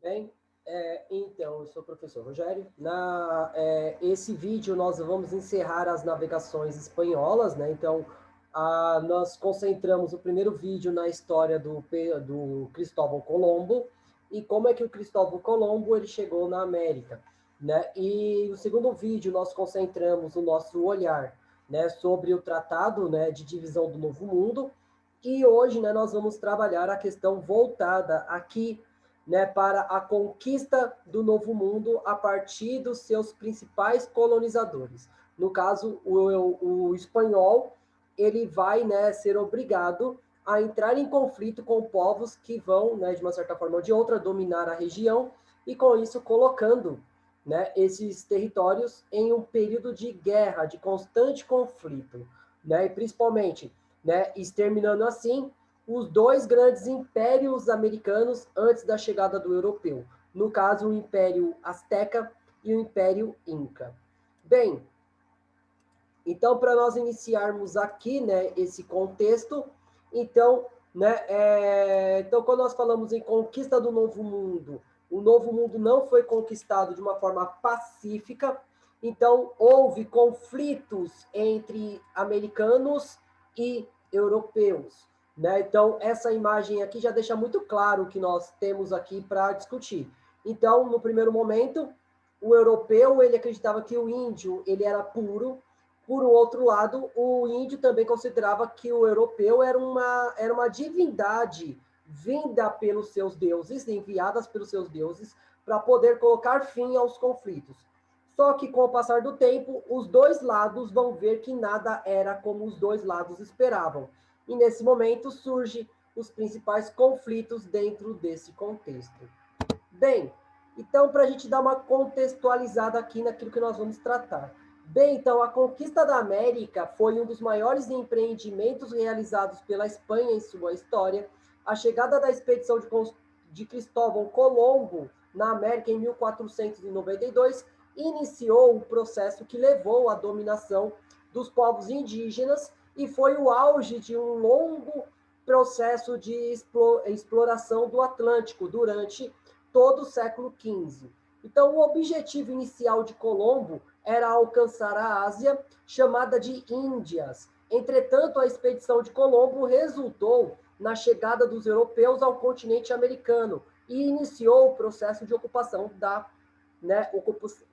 Bem, então, eu sou o professor Rogério. Esse vídeo nós vamos encerrar as navegações espanholas, né? Então, nós concentramos o primeiro vídeo na história do Cristóvão Colombo e como é que o Cristóvão Colombo ele chegou na América, né? E o segundo vídeo nós concentramos o nosso olhar, né, sobre o tratado, né, de divisão do Novo Mundo. E hoje, né, nós vamos trabalhar a questão voltada aqui, né, para a conquista do Novo Mundo a partir dos seus principais colonizadores. No caso, o espanhol, ele vai, né, ser obrigado a entrar em conflito com povos que vão, né, de uma certa forma ou de outra, dominar a região e, com isso, colocando, né, esses territórios em um período de guerra, de constante conflito, né, e principalmente, né, exterminando assim os dois grandes impérios americanos antes da chegada do europeu. No caso, o Império Azteca e o Império Inca. Bem, então, para nós iniciarmos aqui, né, esse contexto, então, então, quando nós falamos em conquista do Novo Mundo, o Novo Mundo não foi conquistado de uma forma pacífica, então houve conflitos entre americanos e europeus, né? Então, essa imagem aqui já deixa muito claro o que nós temos aqui para discutir. Então, no primeiro momento, o europeu, ele acreditava que o índio, ele era puro. Por um outro lado, o índio também considerava que o europeu era uma divindade vinda pelos seus deuses, enviadas pelos seus deuses, para poder colocar fim aos conflitos. Só que com o passar do tempo, os dois lados vão ver que nada era como os dois lados esperavam. E nesse momento surgem os principais conflitos dentro desse contexto. Bem, então para a gente dar uma contextualizada aqui naquilo que nós vamos tratar. Bem, então a conquista da América foi um dos maiores empreendimentos realizados pela Espanha em sua história. A chegada da expedição de Cristóvão Colombo na América em 1492 iniciou o processo que levou à dominação dos povos indígenas e foi o auge de um longo processo de exploração do Atlântico durante todo o século XV. Então, o objetivo inicial de Colombo era alcançar a Ásia, chamada de Índias. Entretanto, a expedição de Colombo resultou na chegada dos europeus ao continente americano e iniciou o processo de ocupação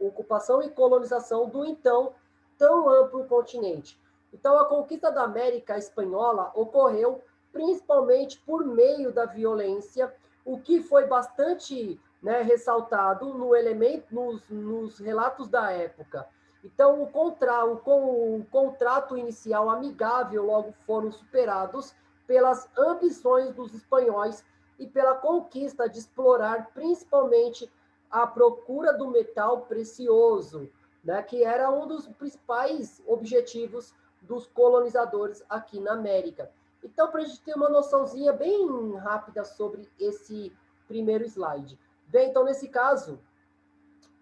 ocupação e colonização do então tão amplo continente. Então, a conquista da América espanhola ocorreu principalmente por meio da violência, o que foi bastante, né, ressaltado nos relatos da época. Então, o contrato inicial amigável logo foram superados pelas ambições dos espanhóis e pela conquista de explorar principalmente a procura do metal precioso, né, que era um dos principais objetivos dos colonizadores aqui na América. Então, para a gente ter uma noçãozinha bem rápida sobre esse primeiro slide. Bem, então, nesse caso,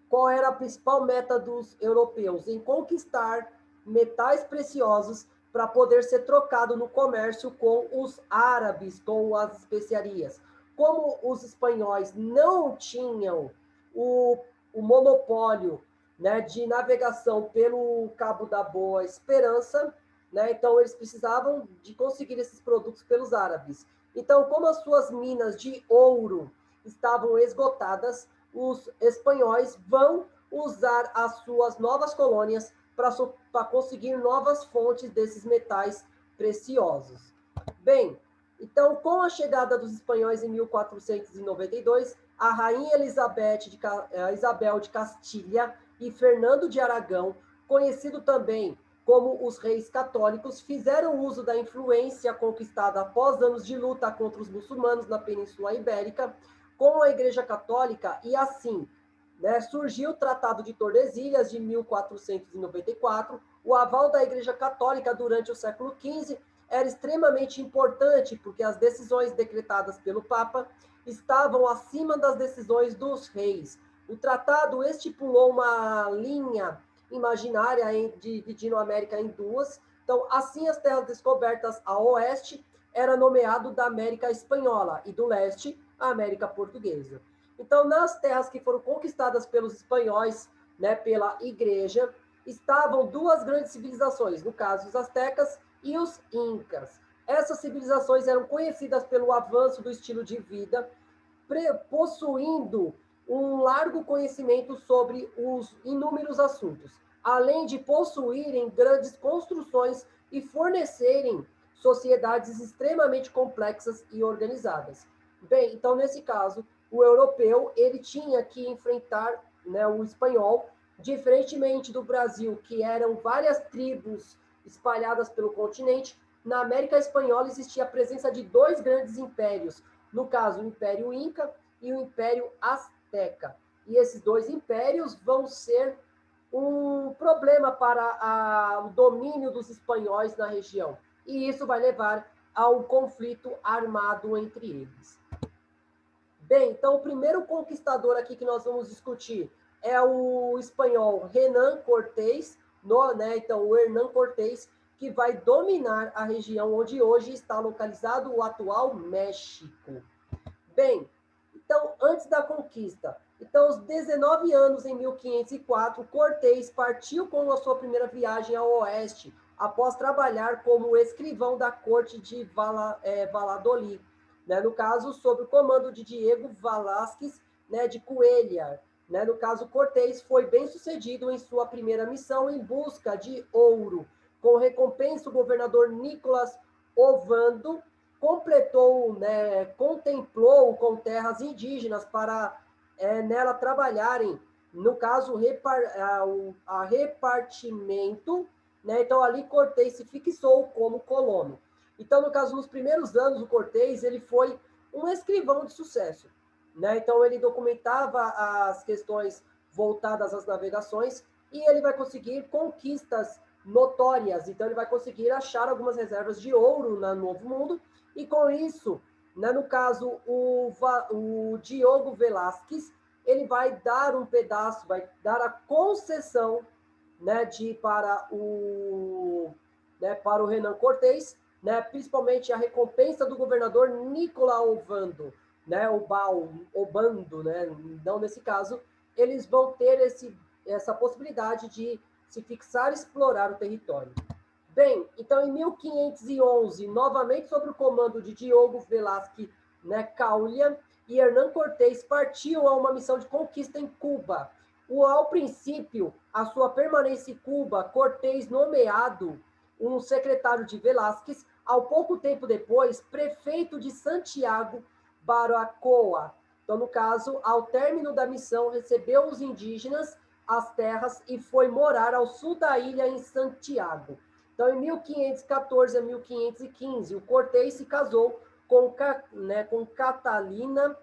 qual era a principal meta dos europeus? Em conquistar metais preciosos para poder ser trocado no comércio com os árabes, com as especiarias. Como os espanhóis não tinham o monopólio, né, de navegação pelo Cabo da Boa Esperança, né, então eles precisavam de conseguir esses produtos pelos árabes. Então, como as suas minas de ouro estavam esgotadas, os espanhóis vão usar as suas novas colônias para conseguir novas fontes desses metais preciosos. Bem, então, com a chegada dos espanhóis em 1492, a rainha Isabel de Castilha e Fernando de Aragão, conhecido também como os reis católicos, fizeram uso da influência conquistada após anos de luta contra os muçulmanos na Península Ibérica com a Igreja Católica e assim, né, surgiu o Tratado de Tordesilhas de 1494. O aval da Igreja Católica durante o século XV era extremamente importante, porque as decisões decretadas pelo Papa estavam acima das decisões dos reis. O tratado estipulou uma linha imaginária dividindo a América em duas. Então, assim, as terras descobertas a oeste era nomeado da América Espanhola e do leste a América Portuguesa. Então, nas terras que foram conquistadas pelos espanhóis, né, pela igreja, estavam duas grandes civilizações, no caso, os astecas e os incas. Essas civilizações eram conhecidas pelo avanço do estilo de vida, possuindo um largo conhecimento sobre os inúmeros assuntos, além de possuírem grandes construções e fornecerem sociedades extremamente complexas e organizadas. Bem, então nesse caso, o europeu ele tinha que enfrentar, né, o espanhol, diferentemente do Brasil, que eram várias tribos espalhadas pelo continente. Na América Espanhola existia a presença de dois grandes impérios, no caso, o Império Inca e o Império Azteca. E esses dois impérios vão ser um problema para o domínio dos espanhóis na região. E isso vai levar ao conflito armado entre eles. Bem, então o primeiro conquistador aqui que nós vamos discutir é o espanhol Hernán Cortés, né? Então o Hernán Cortés, que vai dominar a região onde hoje está localizado o atual México. Bem, então, antes da conquista, então, aos 19 anos, em 1504, Cortés partiu com a sua primeira viagem ao oeste, após trabalhar como escrivão da corte de Valladolid, né, no caso, sob o comando de Diego Velázquez, né, de Cuéllar. Né, no caso, Cortés foi bem sucedido em sua primeira missão em busca de ouro. Com recompensa, o governador Nicolás Ovando completou, né, contemplou com terras indígenas para nela trabalharem, no caso, a repartimento, né? Então, ali Cortés se fixou como colono. Então, no caso, nos primeiros anos, o Cortés, ele foi um escrivão de sucesso, né? Então, ele documentava as questões voltadas às navegações e ele vai conseguir conquistas notórias. Então, ele vai conseguir achar algumas reservas de ouro no Novo Mundo e, com isso, né, no caso, o Diogo Velázquez, ele vai dar um pedaço, vai dar a concessão, né, para o Hernán Cortés, né, principalmente a recompensa do governador Nicolau Ovando, né, Obando, né, então nesse caso eles vão ter essa possibilidade de se fixar e explorar o território. Bem, então em 1511, novamente sob o comando de Diogo Velázquez, né, Caulia, e Hernán Cortés partiu a uma missão de conquista em Cuba. Ao princípio, a sua permanência em Cuba, Cortés nomeado um secretário de Velázquez, ao pouco tempo depois, prefeito de Santiago Baracoa. Então, no caso, ao término da missão, recebeu os indígenas, as terras e foi morar ao sul da ilha em Santiago. Então, em 1514 a 1515, o Cortés se casou com Catalina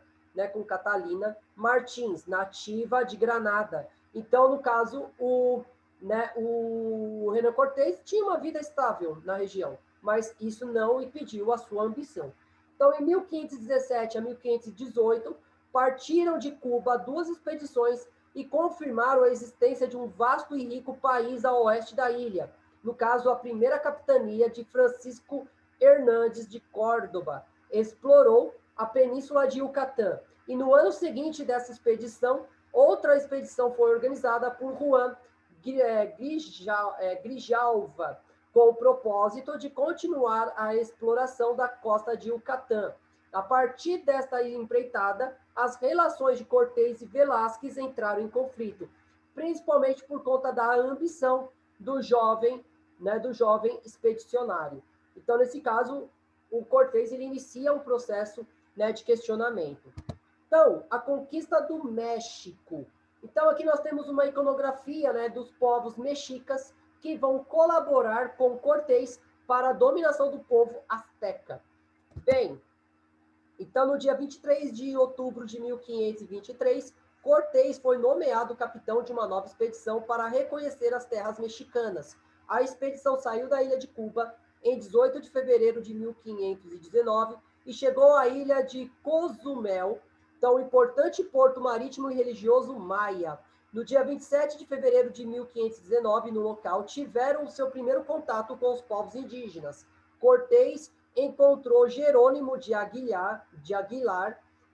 Martins, nativa de Granada. Então, no caso, o Hernán Cortés tinha uma vida estável na região, mas isso não impediu a sua ambição. Então, em 1517 a 1518, partiram de Cuba duas expedições e confirmaram a existência de um vasto e rico país a oeste da ilha, no caso, a primeira capitania de Francisco Hernández de Córdoba, explorou a península de Yucatán. E no ano seguinte dessa expedição, outra expedição foi organizada por Juan Grijalva, com o propósito de continuar a exploração da costa de Yucatán. A partir desta empreitada, as relações de Cortés e Velázquez entraram em conflito, principalmente por conta da ambição do jovem expedicionário. Então, nesse caso, o Cortés ele inicia um processo, né, de questionamento. Então, a conquista do México. Então, aqui nós temos uma iconografia, né, dos povos mexicas que vão colaborar com Cortés para a dominação do povo azteca. Bem, então, no dia 23 de outubro de 1523, Cortés foi nomeado capitão de uma nova expedição para reconhecer as terras mexicanas. A expedição saiu da ilha de Cuba em 18 de fevereiro de 1519 e chegou à ilha de Cozumel, então importante porto marítimo e religioso maia. No dia 27 de fevereiro de 1519, no local, tiveram o seu primeiro contato com os povos indígenas. Cortés encontrou Jerônimo de Aguilar,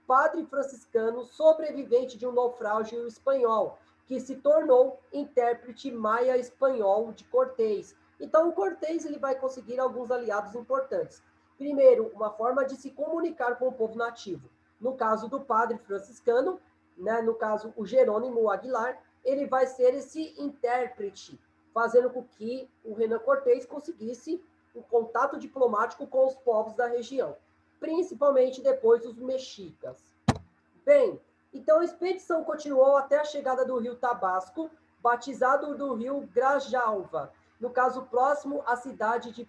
padre franciscano sobrevivente de um naufrágio espanhol, que se tornou intérprete maia espanhol de Cortés. Então, o Cortés ele vai conseguir alguns aliados importantes. Primeiro, uma forma de se comunicar com o povo nativo. No caso do padre franciscano, né, no caso o Jerônimo Aguilar, ele vai ser esse intérprete, fazendo com que o Renan Cortés conseguisse um contato diplomático com os povos da região, principalmente depois os mexicas. Bem, então a expedição continuou até a chegada do rio Tabasco, batizado do rio Grajalva, no caso próximo à cidade de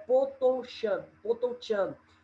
Potonchan.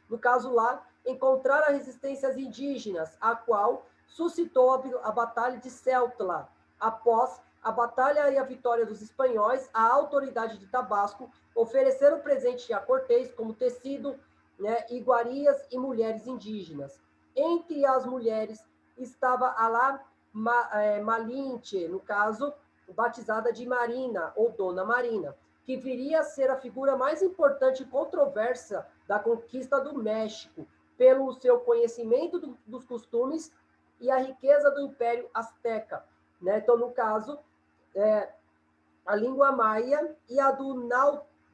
No caso lá, encontrar a resistência indígenas, a qual suscitou a Batalha de Celtla. Após a batalha e a vitória dos espanhóis, a autoridade de Tabasco ofereceram presente a Cortés como tecido, né, iguarias e mulheres indígenas. Entre as mulheres estava Alá Malinche, no caso, batizada de Marina, ou Dona Marina, que viria a ser a figura mais importante e controversa da conquista do México, pelo seu conhecimento dos costumes e a riqueza do Império Azteca. Né? Então, no caso, a língua maia e a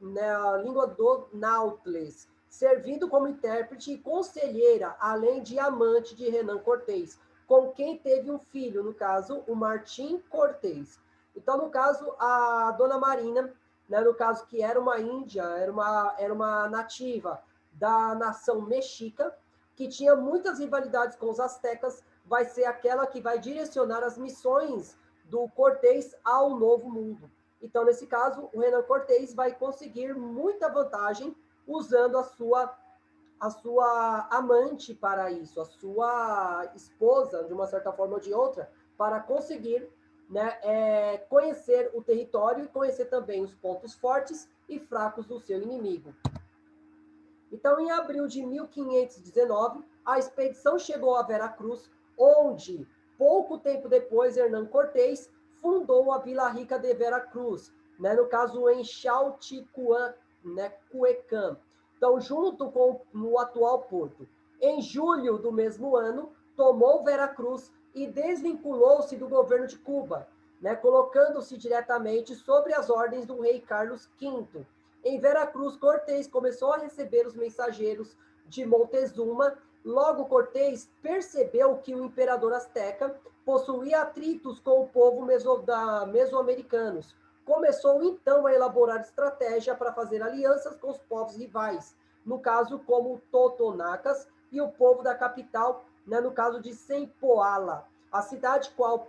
né, a língua do Nautles, servindo como intérprete e conselheira, além de amante de Renan Cortés, com quem teve um filho, no caso, o Martim Cortés. Então, no caso, a Dona Marina, né, no caso, que era uma índia, era uma nativa da nação mexica, que tinha muitas rivalidades com os astecas, vai ser aquela que vai direcionar as missões do Cortés ao Novo Mundo. Então, nesse caso, o Renan Cortés vai conseguir muita vantagem usando a sua amante para isso, a sua esposa, de uma certa forma ou de outra, para conseguir, né, conhecer o território e conhecer também os pontos fortes e fracos do seu inimigo. Então, em abril de 1519, a expedição chegou a Veracruz, onde, pouco tempo depois, Hernán Cortés fundou a Vila Rica de Veracruz, né, no caso em Chalchicuecán, né, então, junto com o atual porto. Em julho do mesmo ano, tomou Veracruz e desvinculou-se do governo de Cuba, né, colocando-se diretamente sobre as ordens do rei Carlos V. Em Veracruz, Cortés começou a receber os mensageiros de Montezuma. Logo, Cortés percebeu que o imperador azteca possuía atritos com o povo mesoamericanos. Começou então a elaborar estratégia para fazer alianças com os povos rivais, no caso como Totonacas e o povo da capital, né, no caso de Sempoala, a cidade qual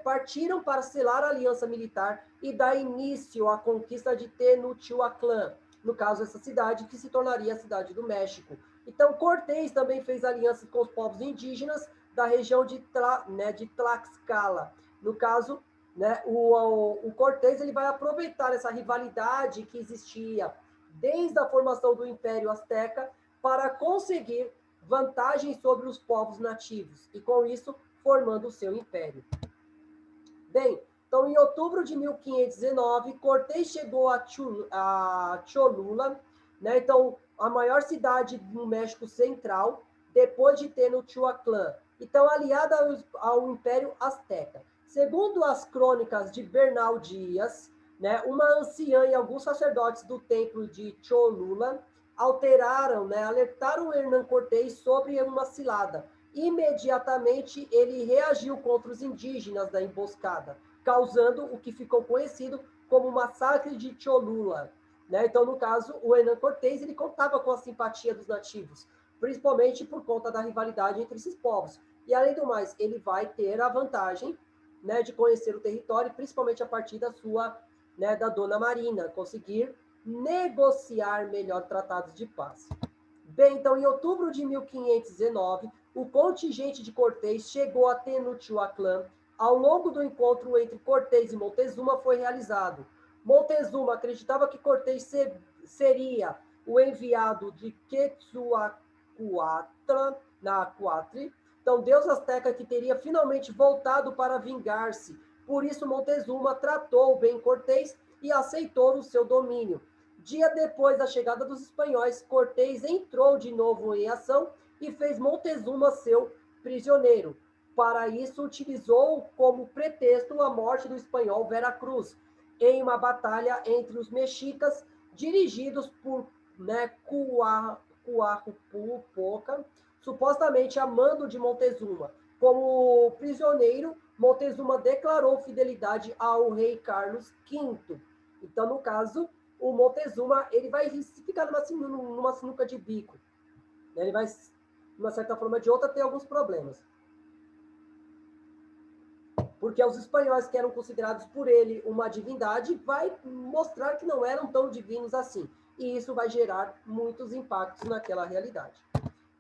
partiram para selar a aliança militar e dar início à conquista de Tenochtitlan, no caso essa cidade que se tornaria a cidade do México. Então Cortés também fez alianças com os povos indígenas da região de Tlaxcala. No caso, né, o Cortés ele vai aproveitar essa rivalidade que existia desde a formação do Império Azteca para conseguir vantagens sobre os povos nativos e com isso formando o seu império. Bem, então em outubro de 1519, Cortés chegou a Cholula, né, então a maior cidade no México Central, depois de Tenochtitlan, então aliada ao Império Azteca. Segundo as crônicas de Bernal Dias, né, uma anciã e alguns sacerdotes do templo de Cholula alertaram Hernán Cortés sobre uma cilada. Imediatamente ele reagiu contra os indígenas da emboscada, causando o que ficou conhecido como o massacre de Cholula. Né? Então, no caso, o Hernán Cortés ele contava com a simpatia dos nativos, principalmente por conta da rivalidade entre esses povos. E, além do mais, ele vai ter a vantagem, né, de conhecer o território, principalmente a partir da Dona Marina, conseguir negociar melhor tratados de paz. Bem, então, em outubro de 1519, o contingente de Cortés chegou a Tenochtitlan. Ao longo do encontro entre Cortés e Montezuma foi realizado. Montezuma acreditava que Cortés seria o enviado de Quetzalcoatl, então deus azteca que teria finalmente voltado para vingar-se. Por isso Montezuma tratou bem Cortés e aceitou o seu domínio. Dia depois da chegada dos espanhóis, Cortés entrou de novo em ação e fez Montezuma seu prisioneiro. Para isso, utilizou como pretexto a morte do espanhol Vera Cruz, em uma batalha entre os mexicas, dirigidos por, né, Coahupoca, supostamente a mando de Montezuma. Como prisioneiro, Montezuma declarou fidelidade ao rei Carlos V. Então, no caso, o Montezuma ele vai ficar numa sinuca de bico. Ele vai, de uma certa forma ou de outra, ter alguns problemas. Porque os espanhóis, que eram considerados por ele uma divindade, vai mostrar que não eram tão divinos assim. E isso vai gerar muitos impactos naquela realidade.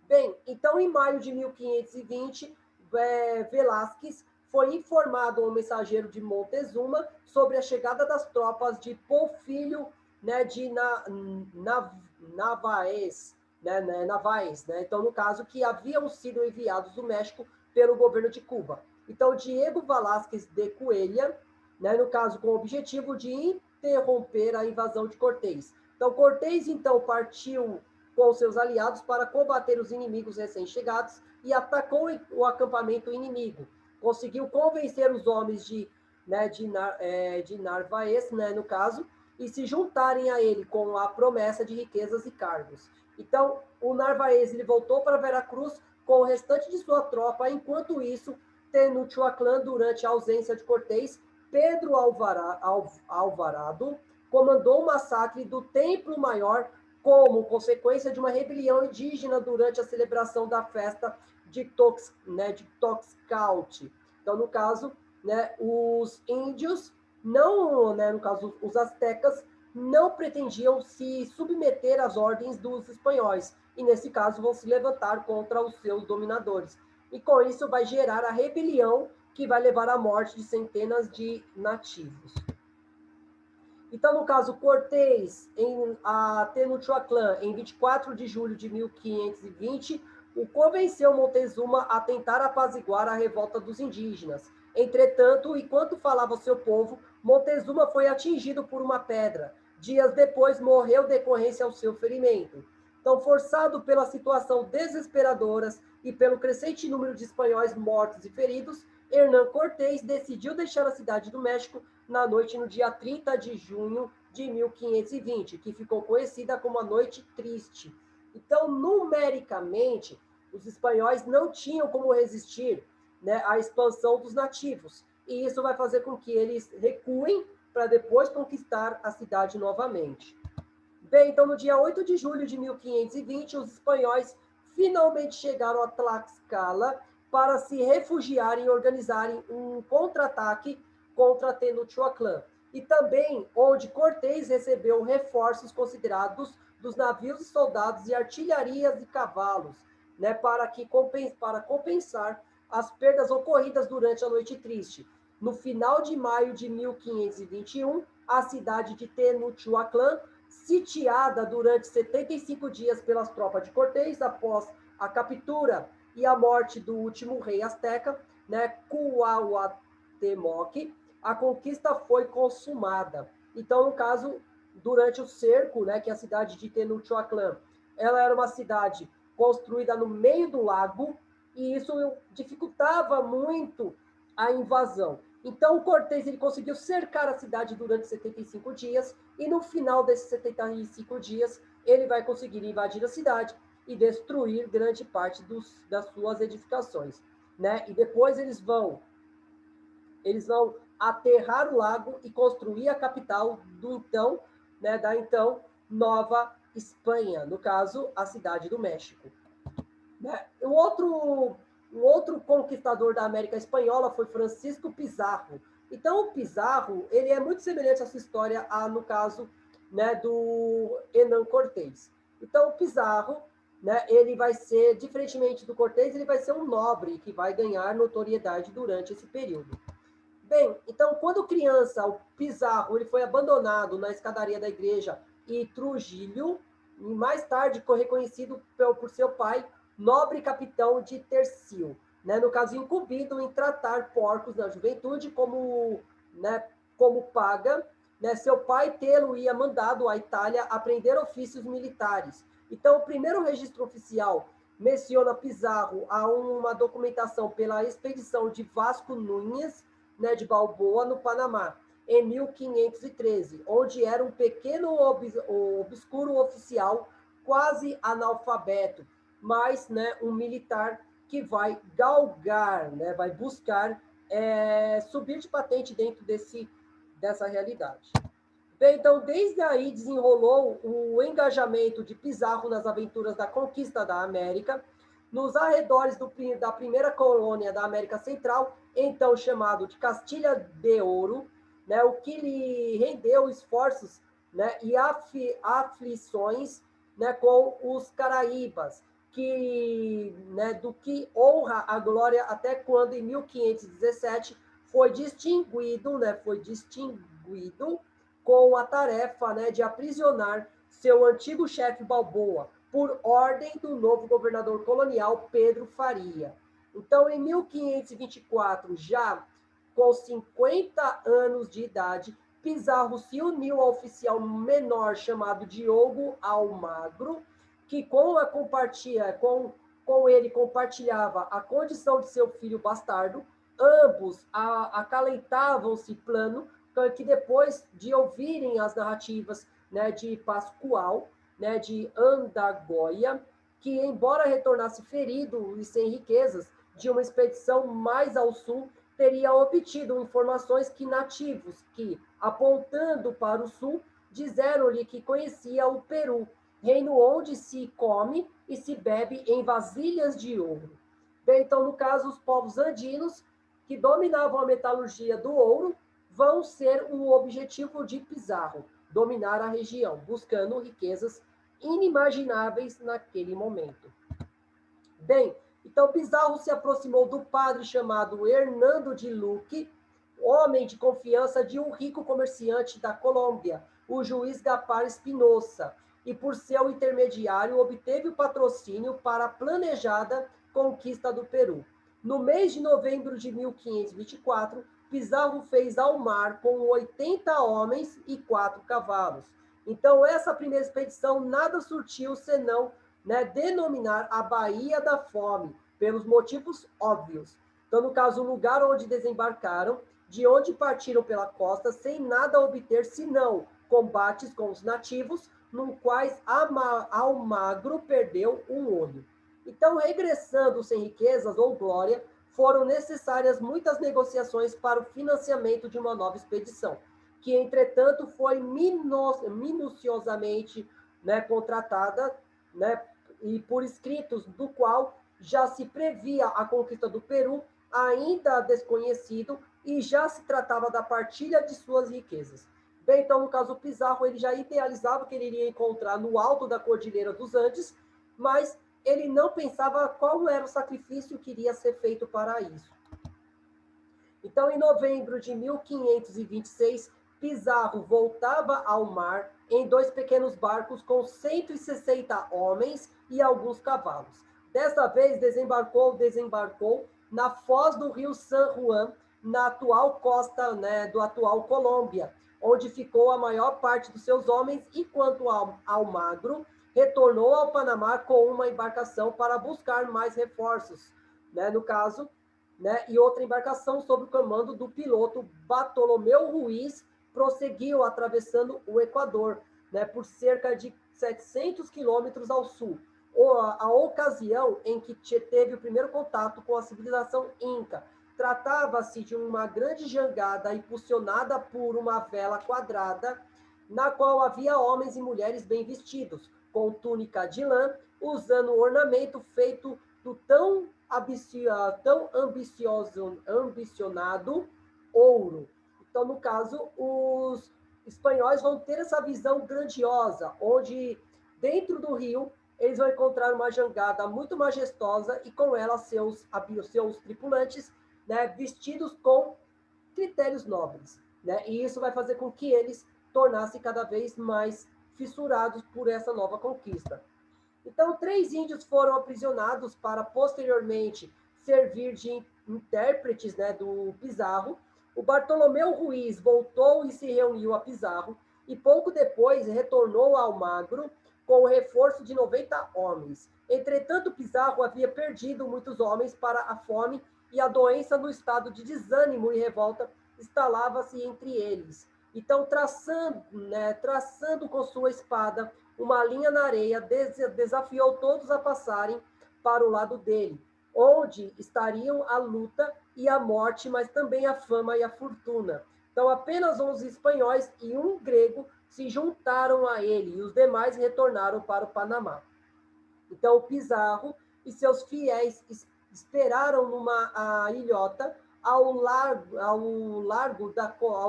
Bem, então em maio de 1520, Velázquez foi informado ao mensageiro de Montezuma sobre a chegada das tropas de Porfírio, né, de Narvaez, né? Então, no caso, que haviam sido enviados do México pelo governo de Cuba. Então, Diego Velázquez de Coelha, né, no caso, com o objetivo de interromper a invasão de Cortés. Então, Cortés, então, partiu com seus aliados para combater os inimigos recém-chegados e atacou o acampamento inimigo. Conseguiu convencer os homens de Narvaez, né, no caso, e se juntarem a ele com a promessa de riquezas e cargos. Então, o Narvaez ele voltou para Veracruz com o restante de sua tropa. Enquanto isso, Tenochtitlan, durante a ausência de Cortés, Pedro Alvarado comandou o massacre do Templo Maior como consequência de uma rebelião indígena durante a celebração da festa de Toxcalti. Então, no caso, né, os índios não, né, no caso, os astecas não pretendiam se submeter às ordens dos espanhóis e, nesse caso, vão se levantar contra os seus dominadores. E com isso vai gerar a rebelião que vai levar à morte de centenas de nativos. Então, no caso, Cortés, em Tenochtitlan, em 24 de julho de 1520, o convenceu Montezuma a tentar apaziguar a revolta dos indígenas. Entretanto, enquanto falava ao seu povo, Montezuma foi atingido por uma pedra. Dias depois, morreu decorrência ao seu ferimento. Então, forçado pela situação desesperadora e pelo crescente número de espanhóis mortos e feridos, Hernán Cortés decidiu deixar a cidade do México na noite no dia 30 de junho de 1520, que ficou conhecida como a Noite Triste. Então, numericamente, os espanhóis não tinham como resistir, né, à expansão dos nativos. E isso vai fazer com que eles recuem para depois conquistar a cidade novamente. Bem, então no dia 8 de julho de 1520, os espanhóis finalmente chegaram a Tlaxcala para se refugiarem e organizarem um contra-ataque contra Tenochtitlan. E também onde Cortés recebeu reforços considerados dos navios e soldados e artilharias e cavalos, né, para compensar as perdas ocorridas durante a Noite Triste. No final de maio de 1521, a cidade de Tenochtitlan, sitiada durante 75 dias pelas tropas de Cortés, após a captura e a morte do último rei asteca, né, Cuauhtémoc, a conquista foi consumada. Então, no caso, durante o cerco, né, que é a cidade de Tenochtitlan, ela era uma cidade construída no meio do lago, e isso dificultava muito a invasão. Então, o Cortés ele conseguiu cercar a cidade durante 75 dias, e no final desses 75 dias, ele vai conseguir invadir a cidade e destruir grande parte das suas edificações, né? E depois eles vão aterrar o lago e construir a capital da então Nova Espanha, no caso, a cidade do México. Né? Um outro conquistador da América Espanhola foi Francisco Pizarro. Então, o Pizarro, ele é muito semelhante à sua história, no caso, né, do Hernán Cortés. Então, o Pizarro, né, ele vai ser, diferentemente do Cortés, ele vai ser um nobre que vai ganhar notoriedade durante esse período. Bem, então, quando criança, o Pizarro ele foi abandonado na escadaria da igreja e Trujillo, e mais tarde foi reconhecido por seu pai, nobre capitão de Tercio, né? No caso, incumbido em tratar porcos na juventude como paga, né? Seu pai tê-lo ia mandado à Itália aprender ofícios militares. Então, o primeiro registro oficial, menciona Pizarro a uma documentação pela expedição de Vasco Núñez, né, de Balboa, no Panamá, em 1513, onde era um pequeno obscuro oficial, quase analfabeto, mas, né, um militar que vai galgar, né, vai buscar subir de patente dentro dessa realidade. Bem, então, desde aí desenrolou o engajamento de Pizarro nas aventuras da conquista da América, nos arredores da primeira colônia da América Central, então chamado de Castilha de Ouro, né, o que lhe rendeu esforços, né, e aflições, né, com os Caraíbas, né, do que honra a glória até quando, em 1517, foi distinguido com a tarefa, né, de aprisionar seu antigo chefe Balboa, por ordem do novo governador colonial Pedro Faria. Então, em 1524, já com 50 anos de idade, Pizarro se uniu ao oficial menor chamado Diogo Almagro, que com ele compartilhava a condição de seu filho bastardo. Ambos acalentavam-se plano que depois de ouvirem as narrativas, né, de Pascoal, né, de Andagoia, que embora retornasse ferido e sem riquezas, de uma expedição mais ao sul, teria obtido informações que nativos, que, apontando para o sul, disseram-lhe que conhecia o Peru, reino onde se come e se bebe em vasilhas de ouro. Bem, então, no caso, os povos andinos, que dominavam a metalurgia do ouro, vão ser o objetivo de Pizarro, dominar a região, buscando riquezas inimagináveis naquele momento. Bem, então Pizarro se aproximou do padre chamado Hernando de Luque, homem de confiança de um rico comerciante da Colômbia, o juiz Gaspar Espinosa, e por seu intermediário obteve o patrocínio para a planejada conquista do Peru. No mês de novembro de 1524, Pizarro fez ao mar com 80 homens e 4 cavalos. Então, essa primeira expedição nada surtiu senão, né, denominar a Baía da Fome, pelos motivos óbvios. Então, no caso, o lugar onde desembarcaram, de onde partiram pela costa, sem nada obter senão combates com os nativos, no quais Almagro perdeu um olho. Então, regressando sem riquezas ou glória, foram necessárias muitas negociações para o financiamento de uma nova expedição, que, entretanto, foi minuciosamente, né, contratada, né, e por escritos, do qual já se previa a conquista do Peru, ainda desconhecido, e já se tratava da partilha de suas riquezas. Bem, então, no caso, Pizarro, ele já idealizava que ele iria encontrar no alto da Cordilheira dos Andes, mas ele não pensava qual era o sacrifício que iria ser feito para isso. Então, em novembro de 1526, Pizarro voltava ao mar em 2 pequenos barcos com 160 homens e alguns cavalos. Desta vez, desembarcou na foz do rio San Juan, na atual costa, né, do atual Colômbia, onde ficou a maior parte dos seus homens, enquanto Almagro retornou ao Panamá com uma embarcação para buscar mais reforços, né, no caso, né, e outra embarcação sob o comando do piloto Bartolomeu Ruiz prosseguiu atravessando o Equador, né, por cerca de 700 quilômetros ao sul. A ocasião em que teve o primeiro contato com a civilização inca. Tratava-se de uma grande jangada impulsionada por uma vela quadrada, na qual havia homens e mulheres bem vestidos, com túnica de lã, usando ornamento feito do tão ambicionado ouro. Então, no caso, os espanhóis vão ter essa visão grandiosa, onde dentro do rio eles vão encontrar uma jangada muito majestosa e com ela seus tripulantes, né, vestidos com critérios nobres, né? E isso vai fazer com que eles tornassem cada vez mais fissurados por essa nova conquista. Então, 3 índios foram aprisionados para posteriormente servir de intérpretes, né, do Pizarro. O Bartolomeu Ruiz voltou e se reuniu a Pizarro, e pouco depois retornou ao Almagro com o reforço de 90 homens. Entretanto, Pizarro havia perdido muitos homens para a fome e a doença, no estado de desânimo e revolta, instalava-se entre eles. Então, traçando com sua espada uma linha na areia, desafiou todos a passarem para o lado dele, onde estariam a luta e a morte, mas também a fama e a fortuna. Então, apenas 11 espanhóis e um grego se juntaram a ele, e os demais retornaram para o Panamá. Então, Pizarro e seus fiéis esperaram numa ilhota ao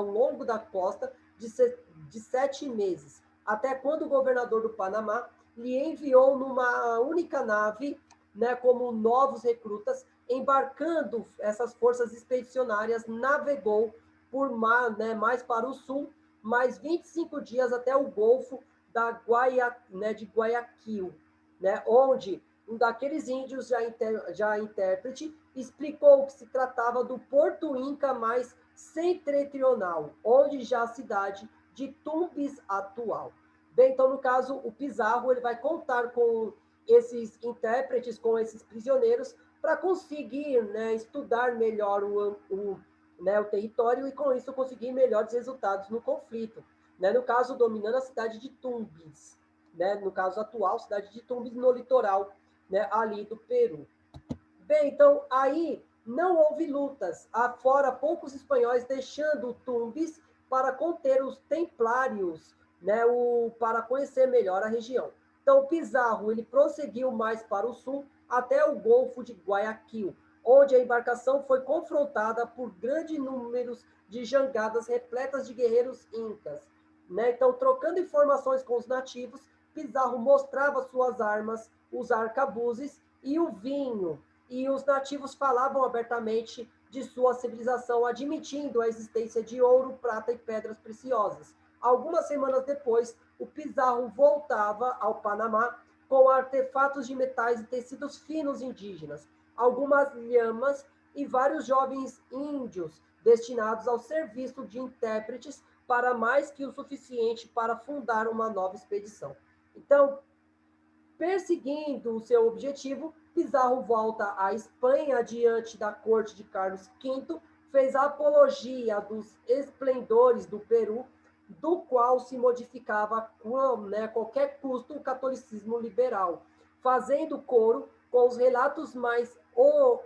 longo da costa de 7 meses, até quando o governador do Panamá lhe enviou numa única nave, né, como novos recrutas, embarcando essas forças expedicionárias, navegou por mar, né, mais para o sul, mais 25 dias até o Golfo de Guayaquil, né, onde um daqueles índios já intérprete explicou que se tratava do Porto Inca mais setentrional, onde já a cidade de Tumbes atual. Bem, então, no caso, o Pizarro ele vai contar com esses intérpretes, com esses prisioneiros, para conseguir, né, estudar melhor o território e, com isso, conseguir melhores resultados no conflito. Né? No caso, dominando a cidade de Tumbes. Né, no caso atual, cidade de Tumbes, no litoral, né, ali do Peru. Bem, então, aí não houve lutas, afora poucos espanhóis deixando Tumbes para conter os templários, né, para conhecer melhor a região. Então, Pizarro, ele prosseguiu mais para o sul, até o Golfo de Guayaquil, onde a embarcação foi confrontada por grandes números de jangadas repletas de guerreiros incas. Né? Então, trocando informações com os nativos, Pizarro mostrava suas armas, os arcabuzes e o vinho, e os nativos falavam abertamente de sua civilização, admitindo a existência de ouro, prata e pedras preciosas. Algumas semanas depois, o Pizarro voltava ao Panamá com artefatos de metais e tecidos finos indígenas, algumas lhamas e vários jovens índios destinados ao serviço de intérpretes para mais que o suficiente para fundar uma nova expedição. Então, perseguindo o seu objetivo, Pizarro volta à Espanha diante da corte de Carlos V, fez a apologia dos esplendores do Peru, do qual se modificava a qualquer custo o catolicismo liberal, fazendo coro com os relatos mais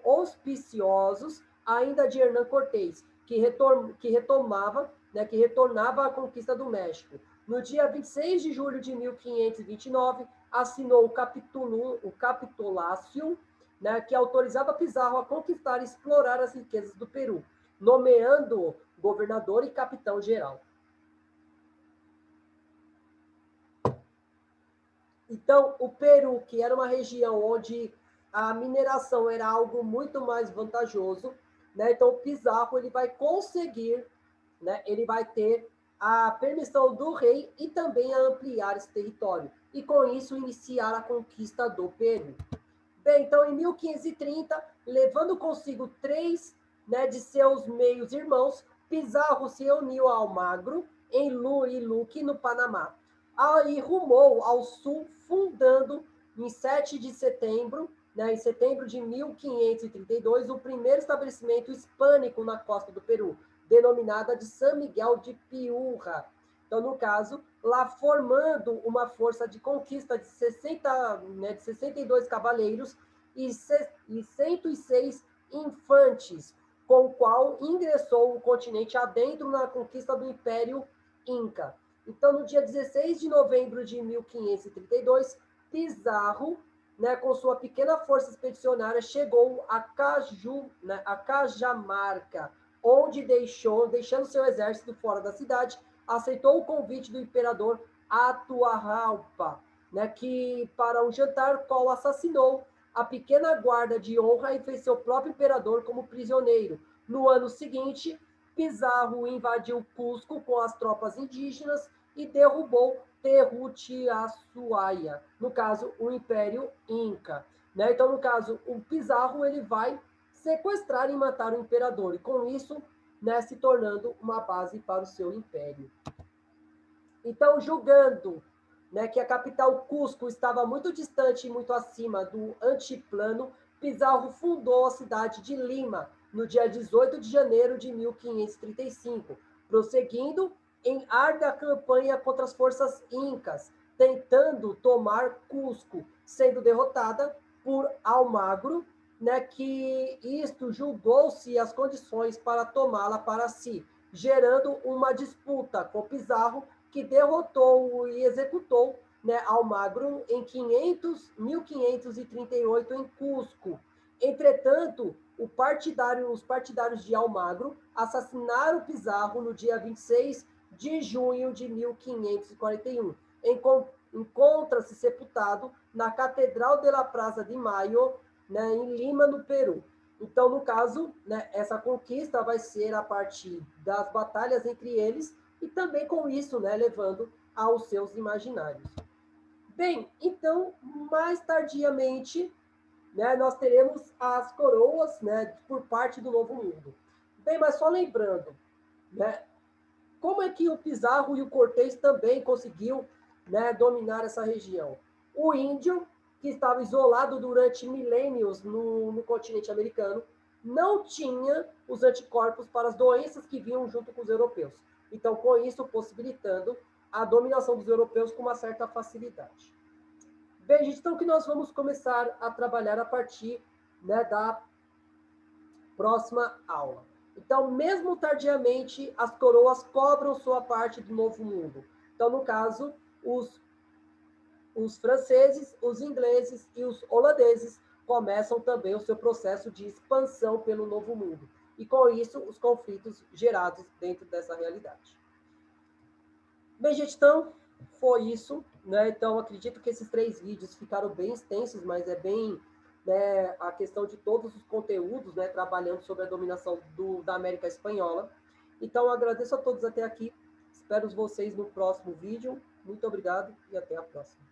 auspiciosos ainda de Hernán Cortés, que retornava à conquista do México. No dia 26 de julho de 1529, assinou o Capitulácio, né, que autorizava Pizarro a conquistar e explorar as riquezas do Peru, nomeando governador e capitão-geral. Então, o Peru, que era uma região onde a mineração era algo muito mais vantajoso, né, então o Pizarro ele vai conseguir, né, ele vai ter a permissão do rei e também a ampliar esse território, e com isso iniciar a conquista do Peru. Bem, então em 1530, levando consigo 3, né, de seus meios irmãos, Pizarro se uniu a Almagro, em Iluque, no Panamá. Aí rumou ao sul, fundando em 7 de setembro, né, em setembro de 1532, o primeiro estabelecimento hispânico na costa do Peru, denominada de San Miguel de Piurra. Então, no caso, lá formando uma força de conquista de 62 cavaleiros e 106 infantes, com o qual ingressou o continente adentro na conquista do Império Inca. Então, no dia 16 de novembro de 1532, Pizarro, né, com sua pequena força expedicionária, chegou a Cajamarca, onde deixando seu exército fora da cidade, aceitou o convite do imperador Atahualpa, né, que para um jantar, qual assassinou a pequena guarda de honra e fez seu próprio imperador como prisioneiro. No ano seguinte, Pizarro invadiu Cusco com as tropas indígenas e derrubou Terrutiaçuaia, no caso, o Império Inca. Né? Então, no caso, o Pizarro ele vai sequestrar e matar o imperador, e com isso, né, se tornando uma base para o seu império. Então, julgando né, que a capital Cusco estava muito distante e muito acima do antiplano, Pizarro fundou a cidade de Lima no dia 18 de janeiro de 1535, prosseguindo em árdua campanha contra as forças incas, tentando tomar Cusco, sendo derrotada por Almagro, né, que isto julgou-se as condições para tomá-la para si, gerando uma disputa com Pizarro, que derrotou e executou, né, Almagro em 1538 em Cusco. Entretanto, os partidários de Almagro assassinaram Pizarro no dia 26 de junho de 1541. Encontra-se sepultado na Catedral de la Praça de Mayo, né, em Lima, no Peru. Então, no caso, né, essa conquista vai ser a partir das batalhas entre eles e também com isso, né, levando aos seus imaginários. Bem, então, mais tardiamente, né, nós teremos as coroas, né, por parte do Novo Mundo. Bem, mas só lembrando, né, como é que o Pizarro e o Cortés também conseguiu, né, dominar essa região? O índio, que estava isolado durante milênios no continente americano, não tinha os anticorpos para as doenças que vinham junto com os europeus. Então, com isso, possibilitando a dominação dos europeus com uma certa facilidade. Bem, gente, então que nós vamos começar a trabalhar a partir, né, da próxima aula. Então, mesmo tardiamente, as coroas cobram sua parte do Novo Mundo. Então, no caso, os franceses, os ingleses e os holandeses começam também o seu processo de expansão pelo Novo Mundo. E, com isso, os conflitos gerados dentro dessa realidade. Bem, gente, então, foi isso, né? Então, acredito que esses 3 vídeos ficaram bem extensos, mas é bem, né, a questão de todos os conteúdos, né, trabalhando sobre a dominação da América Espanhola. Então, agradeço a todos até aqui, espero vocês no próximo vídeo. Muito obrigado e até a próxima.